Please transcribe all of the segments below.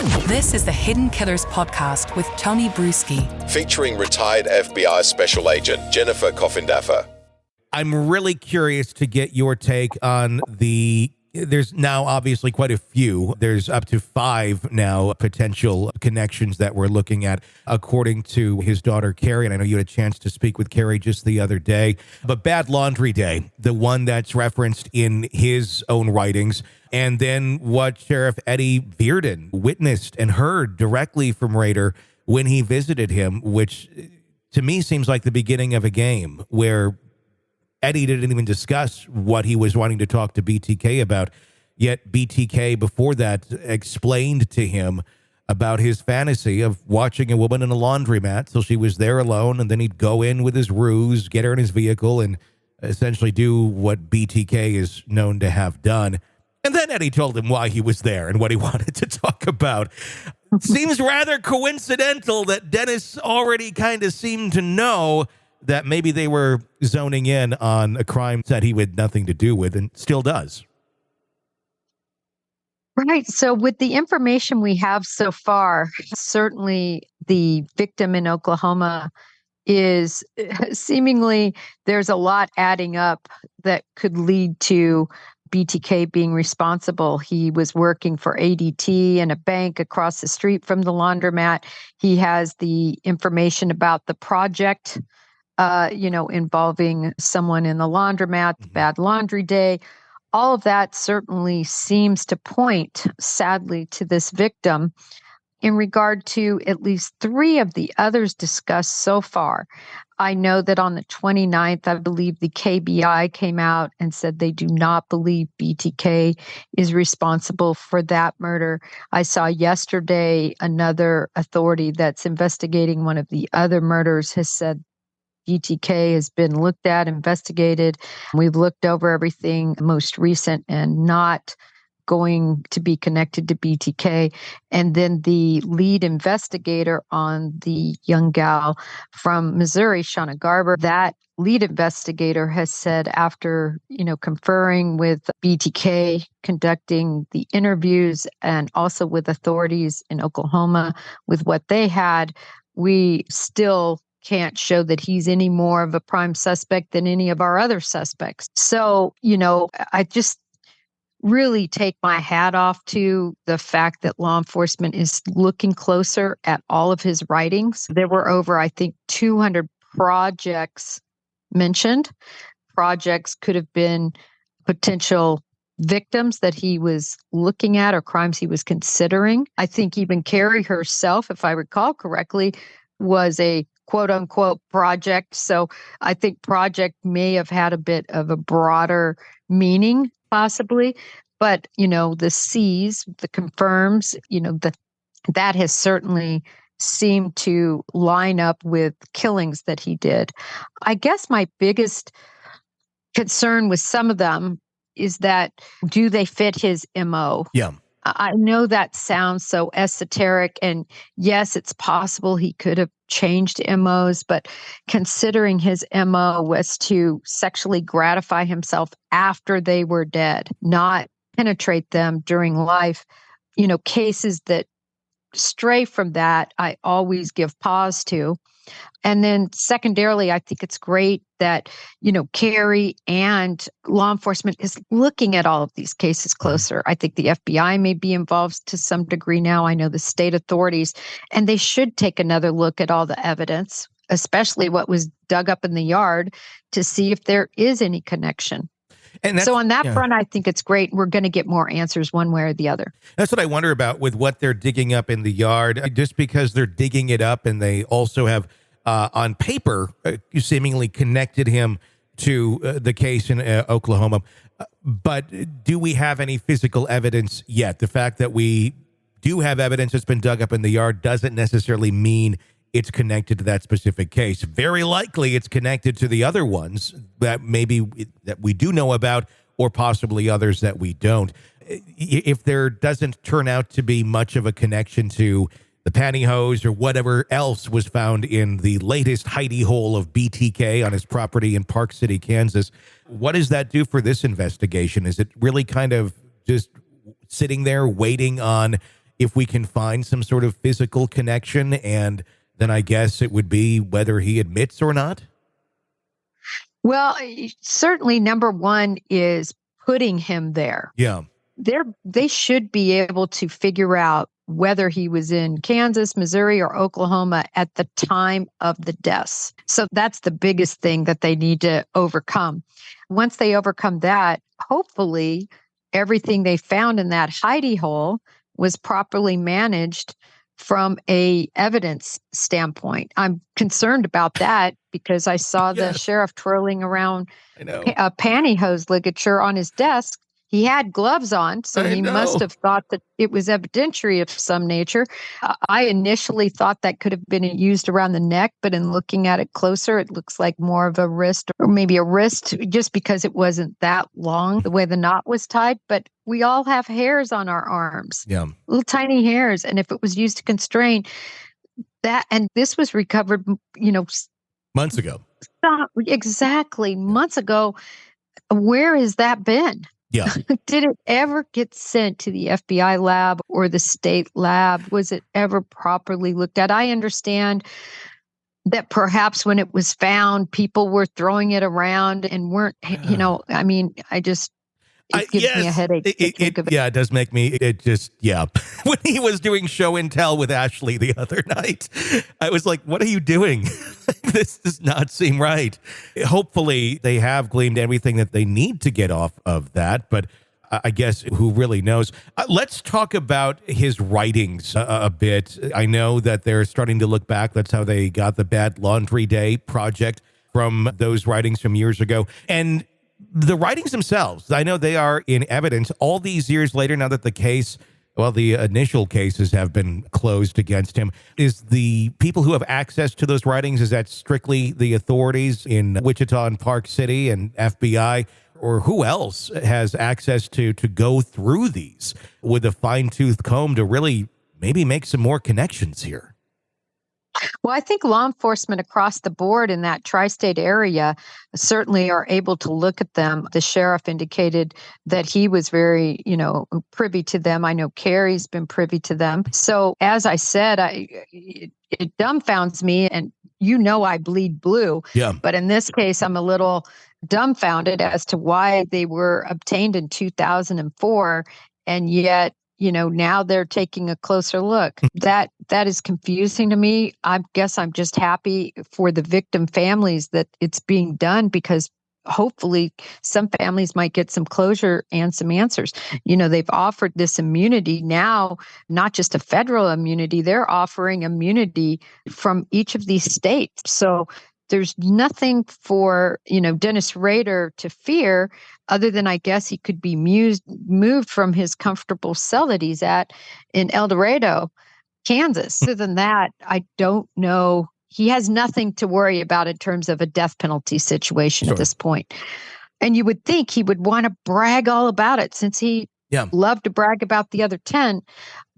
This is the Hidden Killers podcast with Tony Brueski, featuring retired FBI Special Agent Jennifer Coffindaffer. I'm really curious to get your take on there's now obviously quite a few. There's up to 5 now potential connections that we're looking at, according to his daughter, Kerry. And I know you had a chance to speak with Kerry just the other day. But Bad Laundry Day, the one that's referenced in his own writings, and then what Sheriff Eddie Virden witnessed and heard directly from Rader when he visited him, which to me seems like the beginning of a game where Eddie didn't even discuss what he was wanting to talk to BTK about, yet BTK before that explained to him about his fantasy of watching a woman in a laundromat till she was there alone, and then he'd go in with his ruse, get her in his vehicle, and essentially do what BTK is known to have done. And then Eddie told him why he was there and what he wanted to talk about. Seems rather coincidental that Dennis already kind of seemed to know that maybe they were zoning in on a crime that he had nothing to do with and still does. Right. So with the information we have so far, certainly the victim in Oklahoma is seemingly there's a lot adding up that could lead to BTK being responsible. He was working for ADT in a bank across the street from the laundromat. He has the information about the project involving someone in the laundromat, Bad Laundry Day. All of that certainly seems to point, sadly, to this victim. In regard to at least 3 of the others discussed so far, I know that on the 29th, I believe the KBI came out and said they do not believe BTK is responsible for that murder. I saw yesterday another authority that's investigating one of the other murders has said BTK has been looked at, investigated. We've looked over everything most recent and not going to be connected to BTK. And then the lead investigator on the young gal from Missouri, Shauna Garber, that lead investigator has said after, conferring with BTK, conducting the interviews and also with authorities in Oklahoma with what they had, we still can't show that he's any more of a prime suspect than any of our other suspects. So, I just really take my hat off to the fact that law enforcement is looking closer at all of his writings. There were over, I think, 200 projects mentioned. Projects could have been potential victims that he was looking at or crimes he was considering. I think even Kerry herself, if I recall correctly, was a quote unquote project. So I think project may have had a bit of a broader meaning possibly, but the C's, the confirms, that has certainly seemed to line up with killings that he did. I guess my biggest concern with some of them is that do they fit his MO? Yeah. I know that sounds so esoteric, and yes, it's possible he could have changed MOs, but considering his MO was to sexually gratify himself after they were dead, not penetrate them during life, cases that stray from that, I always give pause to. And then secondarily, I think it's great that, Kerry and law enforcement is looking at all of these cases closer. I think the FBI may be involved to some degree now. I know the state authorities, and they should take another look at all the evidence, especially what was dug up in the yard, to see if there is any connection. And so on that front, I think it's great. We're going to get more answers one way or the other. That's what I wonder about with what they're digging up in the yard. Just because they're digging it up and they also have on paper seemingly connected him to the case in Oklahoma. But do we have any physical evidence yet? The fact that we do have evidence that's been dug up in the yard doesn't necessarily mean it's connected to that specific case. Very likely it's connected to the other ones that that we do know about, or possibly others that we don't. If there doesn't turn out to be much of a connection to the pantyhose or whatever else was found in the latest hidey hole of BTK on his property in Park City, Kansas, what does that do for this investigation? Is it really kind of just sitting there waiting on if we can find some sort of physical connection, and then I guess it would be whether he admits or not. Well, certainly number one is putting him there. Yeah. They should be able to figure out whether he was in Kansas, Missouri, or Oklahoma at the time of the deaths. So that's the biggest thing that they need to overcome. Once they overcome that, hopefully everything they found in that hidey hole was properly managed from a evidence standpoint. I'm concerned about that because I saw the sheriff twirling around a pantyhose ligature on his desk. He had gloves on, so he must have thought that it was evidentiary of some nature. I initially thought that could have been used around the neck, but in looking at it closer, it looks like more of a wrist, or maybe a wrist, just because it wasn't that long, the way the knot was tied. But we all have hairs on our arms, little tiny hairs. And if it was used to constrain that, and this was recovered, months ago. Exactly. Months ago. Where has that been? Yeah. Did it ever get sent to the FBI lab or the state lab? Was it ever properly looked at? I understand that perhaps when it was found, people were throwing it around and weren't, it gives me a headache to think of it. Yeah, it does make me, when he was doing show and tell with Ashley the other night, I was like, what are you doing? This does not seem right. Hopefully they have gleaned everything that they need to get off of that, but I guess who really knows? Let's talk about his writings a bit. I know that they're starting to look back. That's how they got the Bad Laundry Day project from those writings from years ago. And the writings themselves, I know they are in evidence all these years later, now that the initial cases have been closed against him. Is the people who have access to those writings, is that strictly the authorities in Wichita and Park City and FBI? Or who else has access to go through these with a fine-tooth comb to really maybe make some more connections here? Well, I think law enforcement across the board in that tri-state area certainly are able to look at them. The sheriff indicated that he was very, privy to them. I know Kerry's been privy to them. So as I said, it dumbfounds me, and I bleed blue. Yeah. But in this case, I'm a little dumbfounded as to why they were obtained in 2004, and yet now they're taking a closer look. That is confusing to me. I guess I'm just happy for the victim families that it's being done, because hopefully some families might get some closure and some answers. They've offered this immunity now, not just a federal immunity, they're offering immunity from each of these states. So there's nothing for, Dennis Rader to fear, other than I guess he could be moved from his comfortable cell that he's at in El Dorado, Kansas. Other than that, I don't know. He has nothing to worry about in terms of a death penalty situation at this point. And you would think he would want to brag all about it, since he loved to brag about the other 10.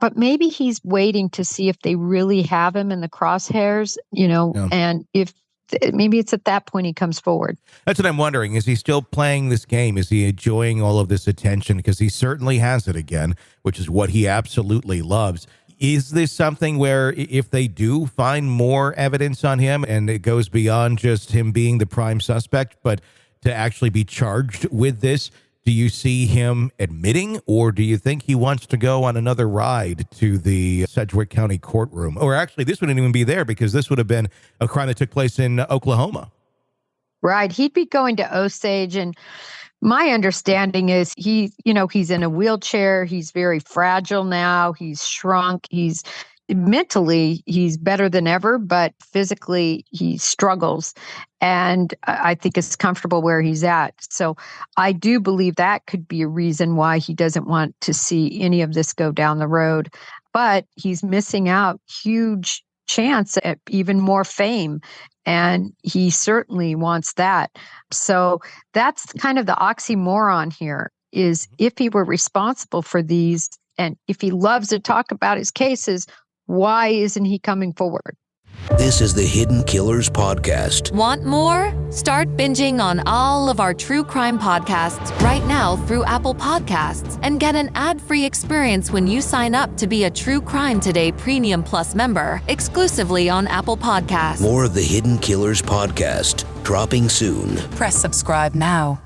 But maybe he's waiting to see if they really have him in the crosshairs, and if maybe it's at that point he comes forward. That's what I'm wondering. Is he still playing this game? Is he enjoying all of this attention? Because he certainly has it again, which is what he absolutely loves. Is this something where if they do find more evidence on him, and it goes beyond just him being the prime suspect, but to actually be charged with this, do you see him admitting, or do you think he wants to go on another ride to the Sedgwick County courtroom? Or actually, this wouldn't even be there, because this would have been a crime that took place in Oklahoma. Right. He'd be going to Osage. And my understanding is he's in a wheelchair. He's very fragile now. He's shrunk. Mentally, he's better than ever, but physically he struggles. And I think is comfortable where he's at. So I do believe that could be a reason why he doesn't want to see any of this go down the road. But he's missing out huge chance at even more fame. And he certainly wants that. So that's kind of the oxymoron here, is if he were responsible for these, and if he loves to talk about his cases, why isn't he coming forward? This is the Hidden Killers Podcast. Want more? Start binging on all of our true crime podcasts right now through Apple Podcasts and get an ad-free experience when you sign up to be a True Crime Today Premium Plus member exclusively on Apple Podcasts. More of the Hidden Killers Podcast, dropping soon. Press subscribe now.